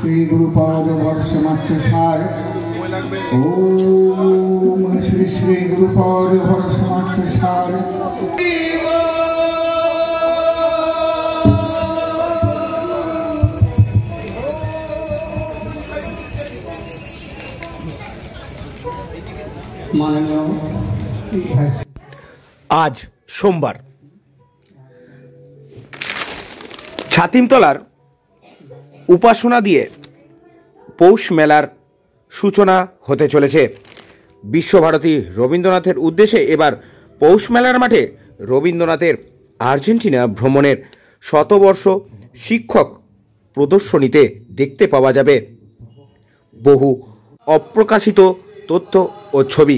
श्री गुरुपाद वर्षमात्र सार ओम श्री श्री गुरुपाद वर्षमात्र सार आज সোমবার ছাতিমতলার উপাসনা দিয়ে পৌষ মেলার সূচনা হতে চলেছে। বিশ্বভারতী রবীন্দ্রনাথের উদ্দেশ্যে এবার পৌষ মেলার মাঠে রবীন্দ্রনাথের আর্জেন্টিনা ভ্রমণের শতবর্ষ শিক্ষক প্রদর্শনীতে দেখতে পাওয়া যাবে বহু অপ্রকাশিত তথ্য ও ছবি।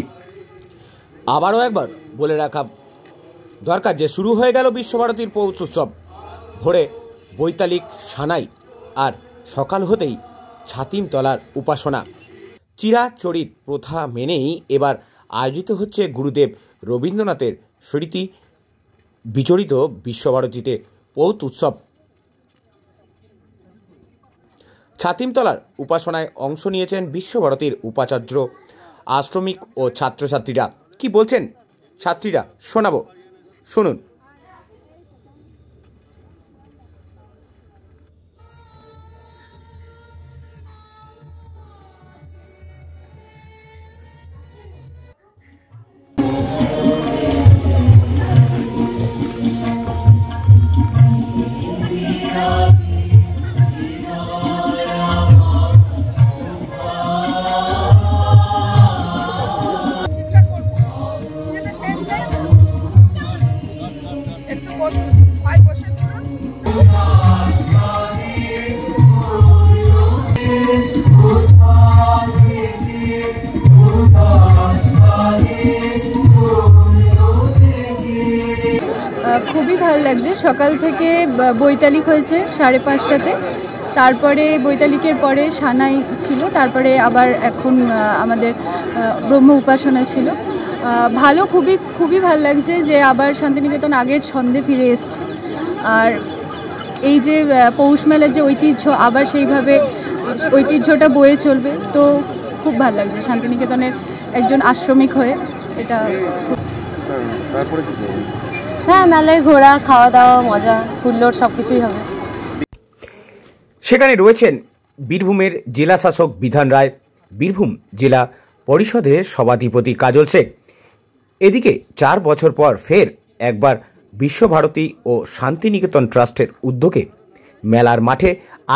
আবারও একবার বলে রাখা দরকার যে শুরু হয়ে গেল বিশ্বভারতীর পৌষ উৎসব। ভোরে বৈতালিক সানাই আর সকাল হতেই ছাতিমতলার উপাসনা। চিরাচরিত প্রথা মেনেই এবার আয়োজিত হচ্ছে গুরুদেব রবীন্দ্রনাথের স্মৃতি বিজড়িত বিশ্বভারতীতে পৌষ উৎসব। ছাতিমতলার উপাসনায় অংশ নিয়েছেন বিশ্বভারতীর উপাচার্য, আশ্রমিক ও ছাত্রছাত্রীরা। কি বলছেন ছাত্রীরা শোনাবো, শুনুন। খুবই ভালো লাগছে। সকাল থেকে বৈতালিক হয়েছে 5:30টাতে, তারপরে বৈতালিকের পরে সানাই ছিল, তারপরে আবার এখন আমাদের ব্রহ্ম উপাসনা ছিল। ভালো, খুবই ভালো লাগছে যে আবার শান্তিনিকেতন আগের ছন্দে ফিরে এসছে। আর এই যে পৌষ মেলার যে ঐতিহ্য, আবার সেইভাবে ঐতিহ্যটা বয়ে চলবে, তো খুব ভালো লাগছে শান্তিনিকেতনের একজন আশ্রমিক হয়ে। এটা হ্যাঁ, মেলায় ঘোরা, খাওয়া দাওয়া, মজা, হুল্লোড় সব কিছুই হবে। সেখানে রয়েছেন বীরভূমের জেলা শাসক বিধান রায়, বীরভূম জেলা পরিষদের সভাধিপতি কাজল শেখ। এদিকে 4 বছর পর ফের একবার বিশ্বভারতী ও শান্তিনিকেতন ট্রাস্টের উদ্যোগে মেলার মাঠে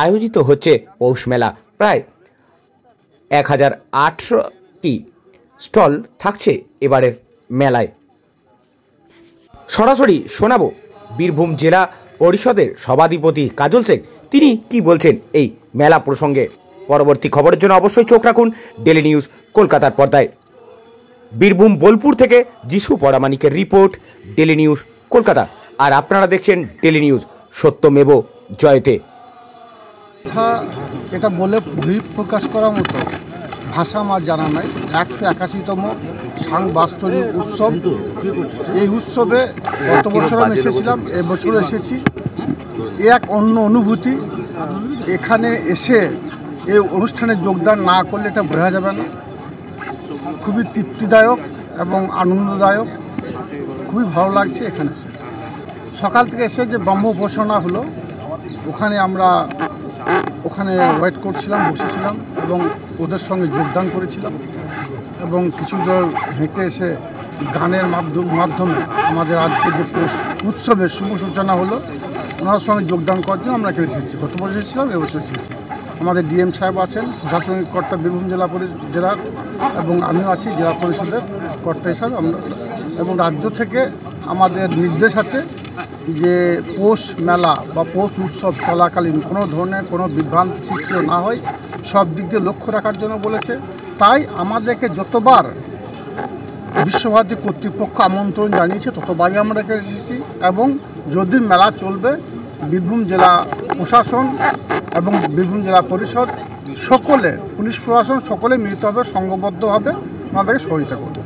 আয়োজিত হচ্ছে পৌষ মেলা। প্রায় 1018টি স্টল থাকছে এবারের মেলায়। সরাসরি শোনাবো বীরভূম জেলা পরিষদের সভাধিপতি কাজল শেখ, তিনি কি বলছেন এই মেলা প্রসঙ্গে। পরবর্তী খবরের জন্য অবশ্যই চোখ রাখুন ডেলি নিউজ কলকাতার পর্দায়। বীরভূম বোলপুর থেকে যিশু পরামানিকের রিপোর্ট, ডেলি নিউজ কলকাতা। আর আপনারা দেখছেন ডেলি নিউজ, সত্যমেব জয়তে। এটা বলে বহিঃপ্রকাশ করার মতো ভাষা আমার জানা নাই। 181তম সাংবাস্তরিক উৎসব। এই উৎসবে গত বছর আমি এসেছিলাম, এবছরও এসেছি। এক অন্য অনুভূতি। এখানে এসে এই অনুষ্ঠানে যোগদান না করলে এটা বোঝা যাবে না। খুবই তৃপ্তিদায়ক এবং আনন্দদায়ক, খুবই ভালো লাগছে এখানে এসে। সকাল থেকে এসে যে ব্রহ্ম উপাসনা হলো, ওখানে ওয়েট করছিলাম, বসেছিলাম এবং ওদের সঙ্গে যোগদান করেছিলাম। এবং কিছু দূর হেঁটে এসে গানের মাধ্যমে আমাদের আজকে যে উৎসবের শুভ সূচনা হলো, ওনার সঙ্গে যোগদান করার জন্য আমরা এখানে এসেছি। গত বছর এসেছিলাম, এবছর এসেছি। আমাদের ডিএম সাহেব আছেন, প্রশাসনিক কর্তা বীরভূম জেলার, এবং আমিও আছি জেলা পরিষদের কর্তা হিসাবে। আমরা এবং রাজ্য থেকে আমাদের নির্দেশ আছে যে পৌষ মেলা বা পৌষ উৎসব চলাকালীন কোনো ধরনের কোনো বিভ্রান্তি সৃষ্টি না হয়, সব দিক দিয়ে লক্ষ্য রাখার জন্য বলেছে। তাই আমাদেরকে যতবার বিশ্বভারতী কর্তৃপক্ষ আমন্ত্রণ জানিয়েছে, ততবারই আমরা এখানে এসেছি। এবং যদি মেলা চলবে, বীরভূম জেলা প্রশাসন এবং বীরভূম জেলা পরিষদ সকলে, পুলিশ প্রশাসন সকলে মিলিতভাবে সংঘবদ্ধভাবে আমাদেরকে সহযোগিতা করবে।